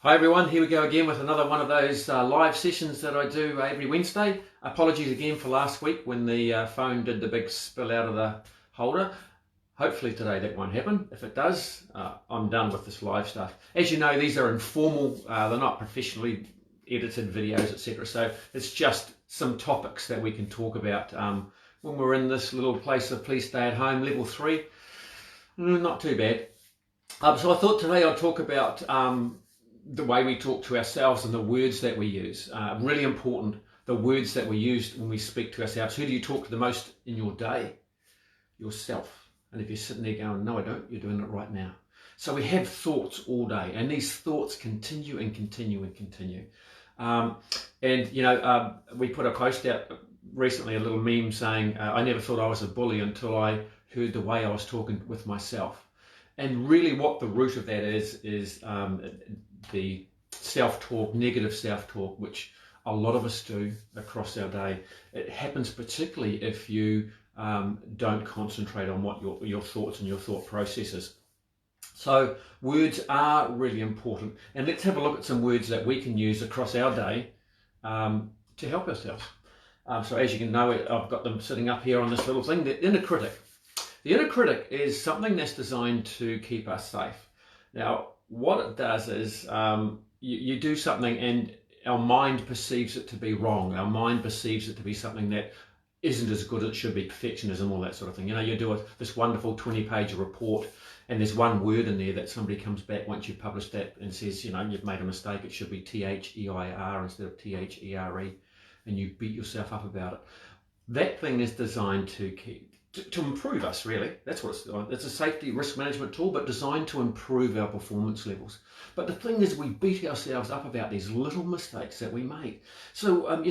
Hi everyone, here we go again with another one of those live sessions that I do every Wednesday. Apologies again for last week when the phone did the big spill out of the holder. Hopefully today that won't happen. If it does, I'm done with this live stuff. As you know, these are informal, they're not professionally edited videos, etc. So it's just some topics that we can talk about when we're in this little place of please stay at home, level 3. Not too bad. So I thought today I'd talk about the way we talk to ourselves and the words that we use. Really important, the words that we use when we speak to ourselves. Who do you talk to the most in your day? Yourself. And if you're sitting there going, no I don't, you're doing it right now. So we have thoughts all day, and these thoughts continue and continue and continue. We put a post out recently, a little meme saying, I never thought I was a bully until I heard the way I was talking with myself. And really what the root of that is the self-talk, negative self-talk, which a lot of us do across our day. It happens particularly if you don't concentrate on what your thoughts and your thought processes. So words are really important. And let's have a look at some words that we can use across our day to help ourselves. So as you can know, I've got them sitting up here on this little thing, the inner critic. The inner critic is something that's designed to keep us safe. Now, what it does is you do something and our mind perceives it to be wrong. Our mind perceives it to be something that isn't as good as it should be, perfectionism, all that sort of thing. You know, you do this wonderful 20-page report and there's one word in there that somebody comes back once you've published that and says, you know, you've made a mistake. It should be T-H-E-I-R instead of T-H-E-R-E, and you beat yourself up about it. That thing is designed to improve us, really. That's what it's a safety risk management tool, but designed to improve our performance levels. But the thing is, we beat ourselves up about these little mistakes that we make. So,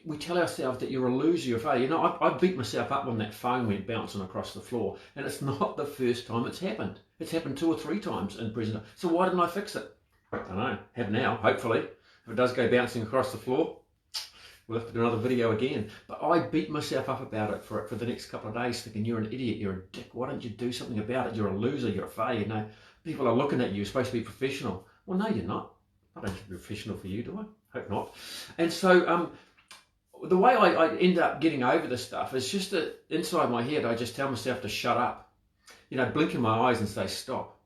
we tell ourselves that you're a loser, you're a failure. You know, I beat myself up when that phone went bouncing across the floor, and it's not the first time it's happened. It's happened 2 or 3 times in prison. So why didn't I fix it? I don't know. Have now, hopefully. If it does go bouncing across the floor, we'll have to do another video again. But I beat myself up about it for the next couple of days, thinking you're an idiot, you're a dick, why don't you do something about it? You're a loser, you're a failure. You know, people are looking at you, you're supposed to be professional. Well, no, you're not. I don't have to be professional for you, do I? Hope not. And so the way I end up getting over this stuff is just that inside my head, I just tell myself to shut up. You know, blink in my eyes and say, stop.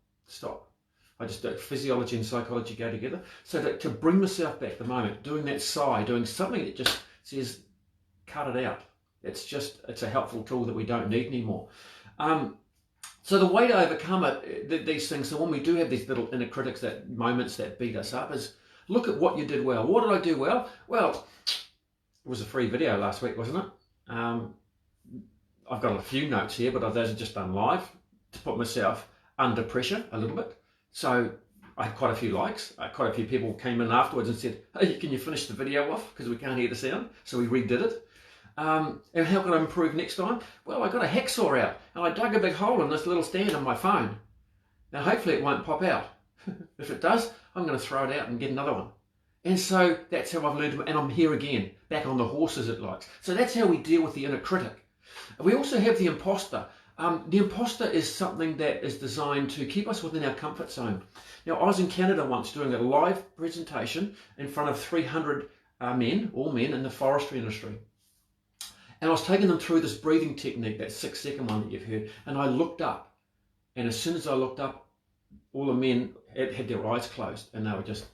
I just do physiology and psychology go together. So to bring myself back the moment, doing that sigh, doing something that just says, cut it out. It's a helpful tool that we don't need anymore. So the way to overcome it, these things, so when we do have these little inner critics, that moments that beat us up, is look at what you did well. What did I do well? Well, it was a free video last week, wasn't it? I've got a few notes here, but those are just done live to put myself under pressure a little bit. So I had quite a few likes. Quite a few people came in afterwards and said, hey, can you finish the video off? Because we can't hear the sound. So we redid it. And how can I improve next time? Well, I got a hacksaw out and I dug a big hole in this little stand on my phone. Now, hopefully it won't pop out. If it does, I'm going to throw it out and get another one. And so that's how I've learned, and I'm here again, back on the horse as it likes. So that's how we deal with the inner critic. We also have the imposter. The imposter is something that is designed to keep us within our comfort zone. Now, I was in Canada once doing a live presentation in front of 300 men, all men in the forestry industry. And I was taking them through this breathing technique, that 6-second one that you've heard. And I looked up, and as soon as I looked up, all the men had their eyes closed, and they were just...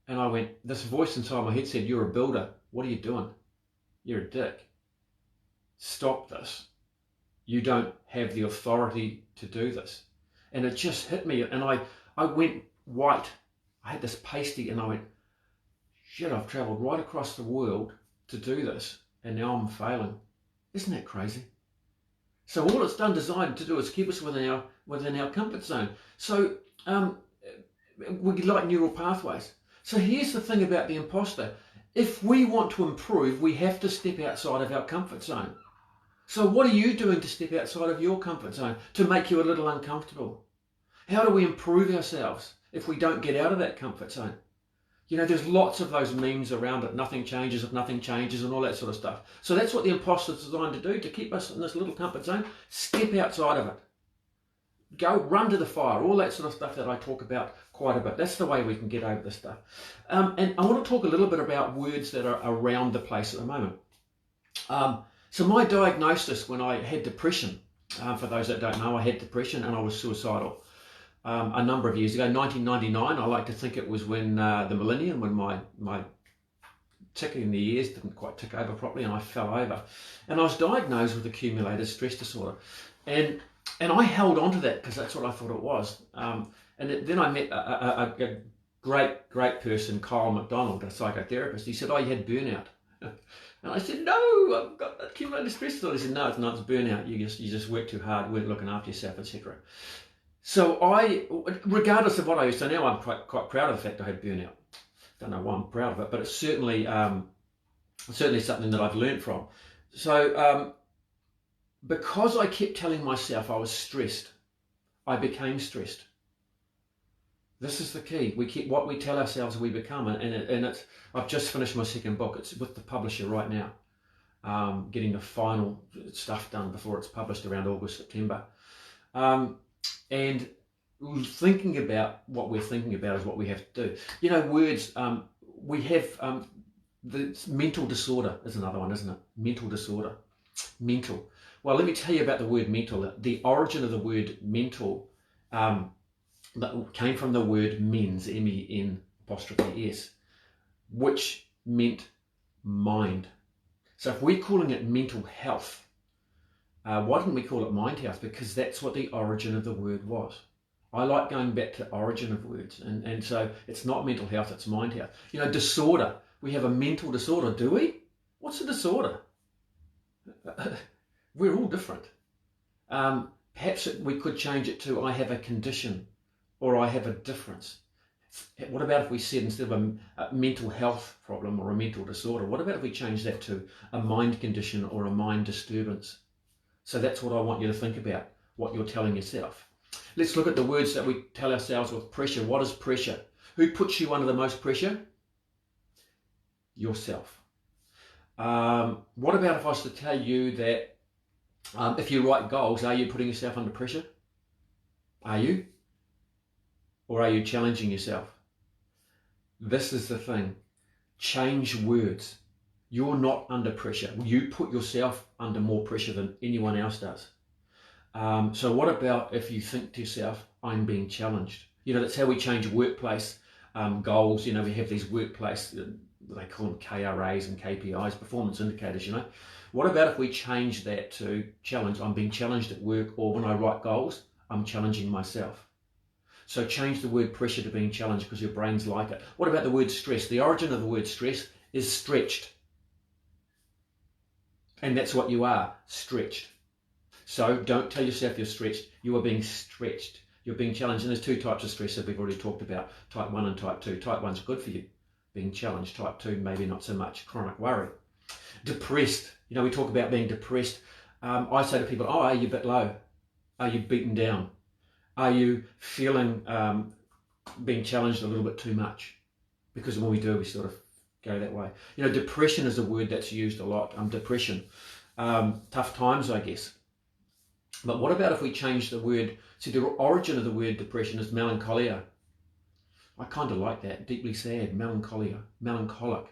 And I went, this voice inside my head said, you're a builder. What are you doing? You're a dick. Stop this. You don't have the authority to do this. And it just hit me, and I went white. I had this pasty, and I went, shit, I've travelled right across the world to do this, and now I'm failing. Isn't that crazy? So all it's designed to do is keep us within our comfort zone. So we like neural pathways. So here's the thing about the imposter. If we want to improve, we have to step outside of our comfort zone. So what are you doing to step outside of your comfort zone to make you a little uncomfortable? How do we improve ourselves if we don't get out of that comfort zone? You know, there's lots of those memes around it. Nothing changes if nothing changes and all that sort of stuff. So that's what the imposter is designed to do, to keep us in this little comfort zone. Step outside of it. go run to the fire, all that sort of stuff that I talk about quite a bit. That's the way we can get over this stuff. And I want to talk a little bit about words that are around the place at the moment. So my diagnosis when I had depression, for those that don't know, I had depression and I was suicidal a number of years ago, 1999. I like to think it was when the millennium, when my ticking in the years didn't quite tick over properly and I fell over. And I was diagnosed with accumulated stress disorder. And I held on to that because that's what I thought it was. Then I met a great person, Kyle McDonald, a psychotherapist. He said, "Oh, you had burnout." And I said, "No, I've got accumulated stress disorder." He said, "No, it's not, it's burnout. You just work too hard, weren't looking after yourself, etc." So regardless of what I used to, now I'm quite proud of the fact I had burnout. Don't know why I'm proud of it, but it's certainly something that I've learned from. So because I kept telling myself I was stressed, I became stressed. This is the key. What we tell ourselves we become, and it's. I've just finished my second book. It's with the publisher right now, getting the final stuff done before it's published around August, September. And thinking about what we're thinking about is what we have to do. You know, words. We have the mental disorder is another one, isn't it? Mental disorder. Mental. Well, let me tell you about the word mental. The origin of the word mental that came from the word mens, MEN''S, which meant mind. So if we're calling it mental health, why didn't we call it mind health? Because that's what the origin of the word was. I like going back to origin of words, and so it's not mental health, it's mind health. You know, disorder. We have a mental disorder, do we? What's a disorder? We're all different. Perhaps we could change it to I have a condition or I have a difference. What about if we said instead of a mental health problem or a mental disorder, what about if we change that to a mind condition or a mind disturbance? So that's what I want you to think about, what you're telling yourself. Let's look at the words that we tell ourselves with pressure. What is pressure? Who puts you under the most pressure? Yourself. What about if I was to tell you that if you write goals, are you putting yourself under pressure? Are you? Or are you challenging yourself? This is the thing. Change words. You're not under pressure. You put yourself under more pressure than anyone else does. So what about if you think to yourself, I'm being challenged? You know, that's how we change workplace goals. You know, we have these workplace, they call them KRAs and KPIs, performance indicators, you know. What about if we change that to challenge? I'm being challenged at work, or when I write goals, I'm challenging myself. So change the word pressure to being challenged because your brain's like it. What about the word stress? The origin of the word stress is stretched. And that's what you are, stretched. So don't tell yourself you're stretched. You are being stretched. You're being challenged. And there's two types of stress that we've already talked about, type 1 and type 2. Type 1's good for you, being challenged. Type 2, maybe not so much, chronic worry. Depressed. You know, we talk about being depressed. I say to people, oh, are you a bit low? Are you beaten down? Are you feeling being challenged a little bit too much? Because when we do, we sort of go that way. You know, depression is a word that's used a lot. Depression. Tough times, I guess. But what about if we change the word? See, the origin of the word depression is melancholia. I kind of like that. Deeply sad, melancholia, melancholic.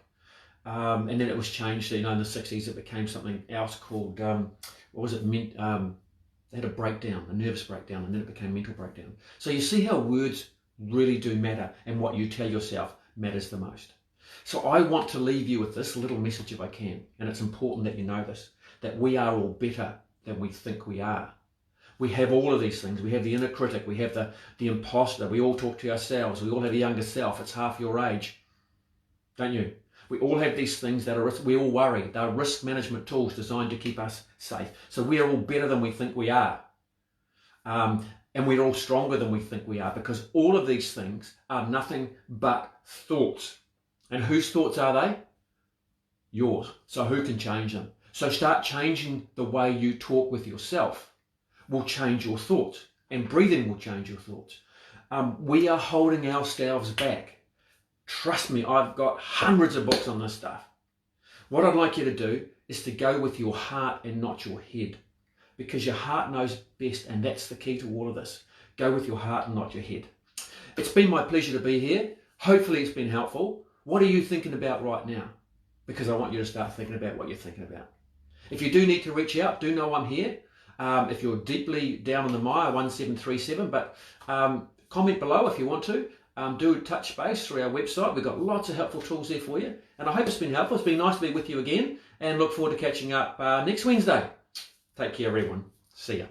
And then it was changed, you know, in the 60s it became something else called, what was it? They had a breakdown, a nervous breakdown, and then it became mental breakdown. So you see how words really do matter, and what you tell yourself matters the most. So I want to leave you with this little message if I can, and it's important that you know this, that we are all better than we think we are. We have all of these things. We have the inner critic, we have the imposter, we all talk to ourselves, we all have a younger self, it's half your age, don't you? We all have these things that we all worry. They're risk management tools designed to keep us safe. So we are all better than we think we are. And we're all stronger than we think we are, because all of these things are nothing but thoughts. And whose thoughts are they? Yours. So who can change them? So start changing the way you talk with yourself. Will change your thoughts. And breathing will change your thoughts. We are holding ourselves back. Trust me, I've got hundreds of books on this stuff. What I'd like you to do is to go with your heart and not your head, because your heart knows best, and that's the key to all of this. Go with your heart and not your head. It's been my pleasure to be here. Hopefully it's been helpful. What are you thinking about right now? Because I want you to start thinking about what you're thinking about. If you do need to reach out, do know I'm here. If you're deeply down in the mire, 1737, but comment below if you want to. Do touch base through our website. We've got lots of helpful tools there for you. And I hope it's been helpful. It's been nice to be with you again, and look forward to catching up next Wednesday. Take care, everyone. See ya.